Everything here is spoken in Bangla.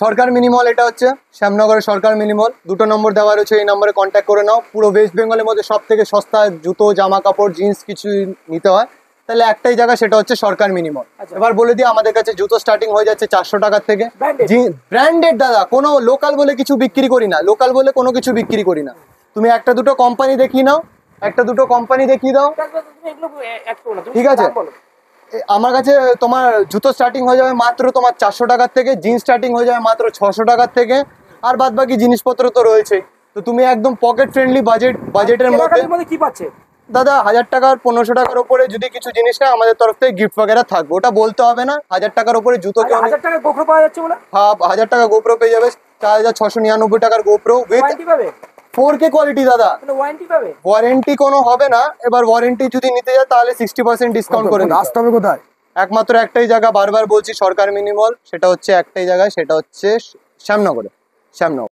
সরকার মিনিমল, এটা হচ্ছে শ্যামনগরের সরকার মিনিমল, 2টো নম্বর দেওয়া রয়েছে, এই নম্বরে কন্ট্যাক্ট করে নাও। পুরো ওয়েস্ট বেঙ্গলের মধ্যে সব থেকে সস্তা জুতো, জামা কাপড়, জিন্স কিছু নিতে হয় তাহলে একটাই জায়গা, সেটা হচ্ছে সরকার মিনিমল। এবার বলে দিই, আমাদের কাছে জুতো স্টার্টিং হয়ে যাচ্ছে 400 টাকার থেকে। ব্র্যান্ডেড দাদা, কোনো লোকাল বলে কিছু বিক্রি করি না, লোকাল বলে কোনো কিছু বিক্রি করি না। তুমি একটা দুটো কোম্পানি দেখিয়ে নাও, একটা দুটো কোম্পানি দেখিয়ে দাও, ঠিক আছে? আমার কাছে তোমার জুতো স্টার্টিং হয়ে যাবে মাত্র তোমার 400 টাকার থেকে, জিন্স স্টার্টিং হয়ে যাবে মাত্র 600 টাকার থেকে, আর বাদ বাকি জিনিসপত্র তো রয়েছে। তো তুমি একদম পকেট ফ্রেন্ডলি বাজেটের মধ্যে কি পাচ্ছে দাদা, 1000 টাকার 1500 টাকার উপরে যদি কিছু জিনিস না, আমাদের তরফ থেকে গিফট বগেরা থাকবে, ওটা বলতে হবে না। 1000 টাকার উপরে জুতো কেউ 1000 টাকা গোপ্রো পাওয়া যাচ্ছে বলে? হ্যাঁ, 1000 টাকা গোপ্রো পেয়ে যাবে, 4699 টাকার গোপ্রো উইথ ওয়ারেন্টি পাবে 4K কোয়ালিটি দাদা। ওয়ারেন্টি পাবে? ওয়ারেন্টি কোনো হবে না, এবার ওয়ারেন্টি যদি নিতে যায় তাহলে 60% ডিসকাউন্ট করে দিতে আসতে হবে কোথায়? একমাত্র একটাই জায়গা, বারবার বলছি, সরকার মিনিমল, সেটা হচ্ছে একটাই জায়গায়, সেটা হচ্ছে শ্যামনগরে, শ্যামনগর।